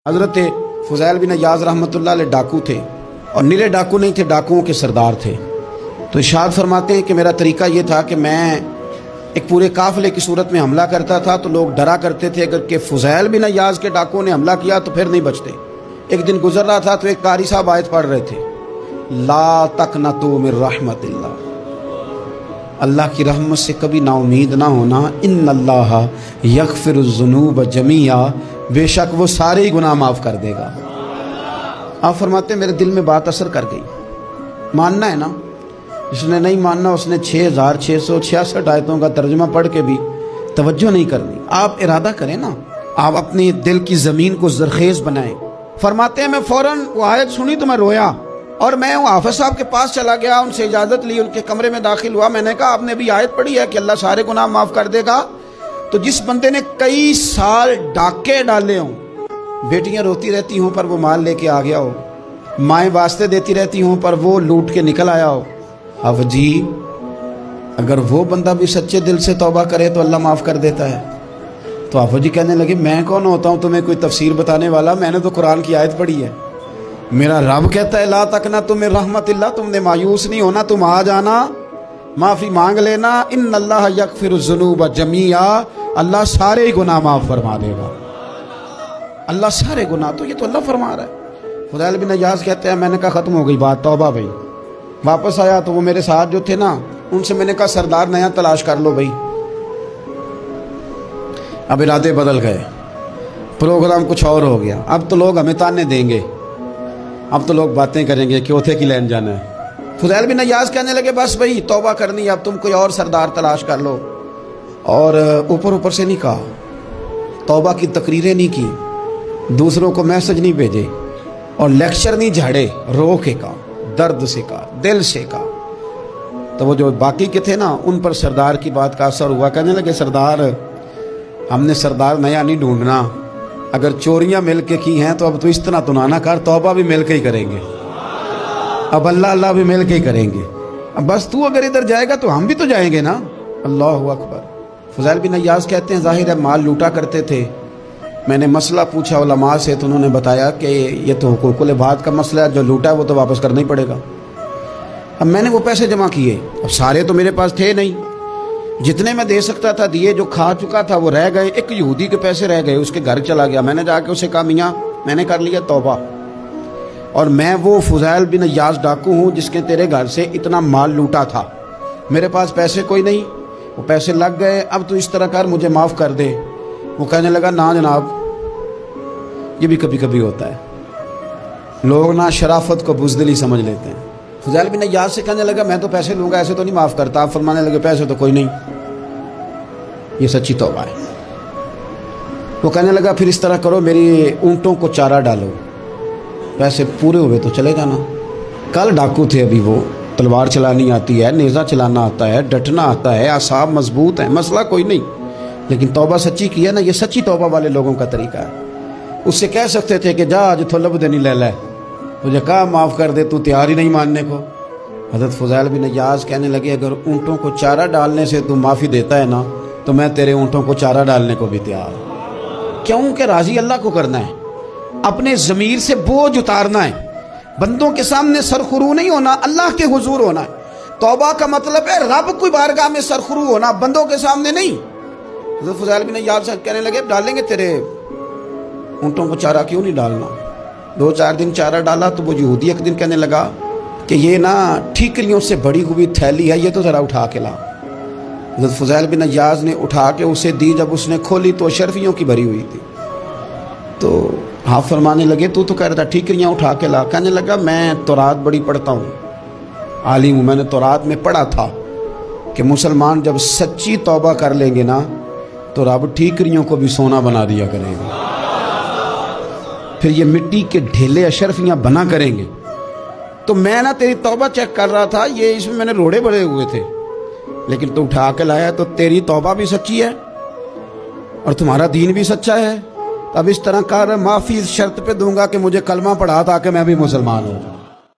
حضرت فضیل بن عیاض رحمۃ اللہ علیہ ڈاکو تھے، اور نیلے ڈاکو نہیں تھے، ڈاکوؤں کے سردار تھے۔ تو ارشاد فرماتے ہیں کہ میرا طریقہ یہ تھا کہ میں ایک پورے قافلے کی صورت میں حملہ کرتا تھا تو لوگ ڈرا کرتے تھے اگر کہ فضیل بن عیاض کے ڈاکوؤں نے حملہ کیا تو پھر نہیں بچتے۔ ایک دن گزر رہا تھا تو ایک قاری صاحب آیت پڑھ رہے تھے، لا تقنطوا من رحمت اللہ، اللہ کی رحمت سے کبھی نا امید نہ ہونا، ان اللہ یغفر الذنوب جمیعا، بے شک وہ سارے ہی گناہ معاف کر دے گا۔ آپ فرماتے ہیں میرے دل میں بات اثر کر گئی، ماننا ہے نا، جس نے نہیں ماننا اس نے 6666 آیتوں کا ترجمہ پڑھ کے بھی توجہ نہیں کرنی۔ آپ ارادہ کریں نا، آپ اپنی دل کی زمین کو زرخیز بنائیں۔ فرماتے ہیں میں فوراً وہ آیت سنی تو میں رویا، اور میں حافظ صاحب کے پاس چلا گیا، ان سے اجازت لی، ان کے کمرے میں داخل ہوا۔ میں نے کہا آپ نے بھی آیت پڑھی ہے کہ اللہ سارے گناہ معاف کر دے گا؟ تو جس بندے نے کئی سال ڈاکے ڈالے ہوں، بیٹیاں روتی رہتی ہوں پر وہ مال لے کے آ گیا ہو، مائیں واسطے دیتی رہتی ہوں پر وہ لوٹ کے نکل آیا ہو، اب جی اگر وہ بندہ بھی سچے دل سے توبہ کرے تو اللہ معاف کر دیتا ہے۔ تو آفو جی کہنے لگے میں کون ہوتا ہوں تمہیں کوئی تفسیر بتانے والا، میں نے تو قرآن کی آیت پڑھی ہے، میرا رب کہتا ہے لا تقنطوا من رحمت اللہ، تم نے مایوس نہیں ہونا، تم آ جانا، معافی مانگ لینا، ان اللہ یغفر الذنوب جمیعا، اللہ سارے گناہ معاف فرما دے گا، اللہ سارے گناہ۔ تو یہ تو اللہ فرما رہا ہے۔ فضیل بن عیاض کہتے ہیں میں نے کہا ختم ہو گئی بات، توبہ بھائی۔ واپس آیا تو وہ میرے ساتھ جو تھے نا ان سے میں نے کہا سردار نیا تلاش کر لو بھائی۔ اب ارادے بدل گئے، پروگرام کچھ اور ہو گیا، اب تو لوگ ہمیں تانے دیں گے، اب تو لوگ باتیں کریں گے کہ اوتھے کی لین جانا ہے۔ فضیل بن عیاض کہنے لگے بس بھائی توبہ کرنی، اب تم کوئی اور سردار تلاش کر لو۔ اور اوپر سے نہیں کہا، توبہ کی تقریریں نہیں کی، دوسروں کو میسج نہیں بھیجے، اور لیکچر نہیں جھاڑے، رو کے کہا، درد سے کہا، دل سے کہا۔ تو وہ جو باقی کے تھے نا ان پر سردار کی بات کا اثر ہوا، کہنے لگے سردار ہم نے سردار نیا نہیں ڈھونڈنا، اگر چوریاں مل کے کی ہیں تو اب تو اس طرح تو نہ کر، توبہ بھی مل کے ہی کریں گے، اب اللہ اللہ بھی مل کے ہی کریں گے، اب بس تو اگر ادھر جائے گا تو ہم بھی تو جائیں گے نا۔ اللہ اکبر۔ فضیل بن عیاض کہتے ہیں ظاہر ہے مال لوٹا کرتے تھے، میں نے مسئلہ پوچھا علماء سے تو انہوں نے بتایا کہ یہ تو حقوق العباد کا مسئلہ ہے، جو لوٹا ہے وہ تو واپس کرنا ہی پڑے گا۔ اب میں نے وہ پیسے جمع کیے، اب سارے تو میرے پاس تھے نہیں، جتنے میں دے سکتا تھا دیے، جو کھا چکا تھا وہ رہ گئے، ایک یہودی کے پیسے رہ گئے، اس کے گھر چلا گیا، میں نے جا کے اسے کہا میاں میں نے کر لیا توبہ، اور میں وہ فضیل بن عیاض ڈاکو ہوں جس کے تیرے گھر سے اتنا مال لوٹا تھا، میرے پاس پیسے کوئی نہیں، وہ پیسے لگ گئے، اب تو اس طرح کر مجھے معاف کر دے۔ وہ کہنے لگا نا جناب، یہ بھی کبھی کبھی ہوتا ہے، لوگ نا شرافت کو بزدلی سمجھ لیتے ہیں۔ فضیل بن عیاض سے کہنے لگا میں تو پیسے لوں گا، ایسے تو نہیں معاف کرتا۔ آپ فرمانے لگے پیسے تو کوئی نہیں، یہ سچی توبہ ہے۔ وہ کہنے لگا پھر اس طرح کرو میری اونٹوں کو چارہ ڈالو، پیسے پورے ہوئے تو چلے جانا۔ کل ڈاکو تھے، ابھی وہ تلوار چلانی آتی ہے، نیزہ چلانا آتا ہے، ڈٹنا آتا ہے، اعصاب مضبوط ہیں، مسئلہ کوئی نہیں، لیکن توبہ سچی کی ہے نا، یہ سچی توبہ والے لوگوں کا طریقہ ہے۔ اس سے کہہ سکتے تھے کہ جا آج تھلب دینی لے لے، مجھے کہا معاف کر دے، تو تیار ہی نہیں ماننے کو۔ حضرت فضیل بن عیاض کہنے لگے اگر اونٹوں کو چارہ ڈالنے سے تو معافی دیتا ہے نا تو میں تیرے اونٹوں کو چارہ ڈالنے کو بھی تیار ہوں، کیوں کہ راضی اللہ کو کرنا ہے، اپنے ضمیر سے بوجھ اتارنا ہے، بندوں کے سامنے سرخرو نہیں ہونا، اللہ کے حضور ہونا ہے۔ توبہ کا مطلب ہے رب کی بارگاہ میں سرخرو ہونا، بندوں کے سامنے نہیں۔ حضرت فضیل بن عیاض کہنے لگے ڈالیں گے تیرے اونٹوں کو چارہ، کیوں نہیں ڈالنا؟ 2-4 دن چارہ ڈالا تو وہ یہودی ایک دن کہنے لگا کہ یہ نا ٹھیکریوں سے بڑی ہوئی تھیلی ہے، یہ تو ذرا اٹھا کے لا۔ حضرت فضیل بن عیاض نے اٹھا کے اسے دی، جب اس نے کھولی تو اشرفیوں کی بھری ہوئی تھی۔ تو آپ فرمانے لگے تو کہہ رہا تھا ٹھیکریاں اٹھا کے لا۔ کہنے لگا میں تورات بڑی پڑھتا ہوں، عالم ہوں، میں نے تورات میں پڑھا تھا کہ مسلمان جب سچی توبہ کر لیں گے نا تو رب ٹھیکریوں کو بھی سونا بنا دیا کرے گا، پھر یہ مٹی کے ڈھیلے اشرفیاں بنا کریں گے۔ تو میں نا تیری توبہ چیک کر رہا تھا، یہ اس میں نے روڑے بڑے ہوئے تھے، لیکن تو اٹھا کے لایا، تو تیری توبہ بھی سچی ہے اور تمہارا دین بھی سچا ہے۔ اب اس طرح کر، معافی اس شرط پہ دوں گا کہ مجھے کلمہ پڑھا تاکہ میں بھی مسلمان ہوں۔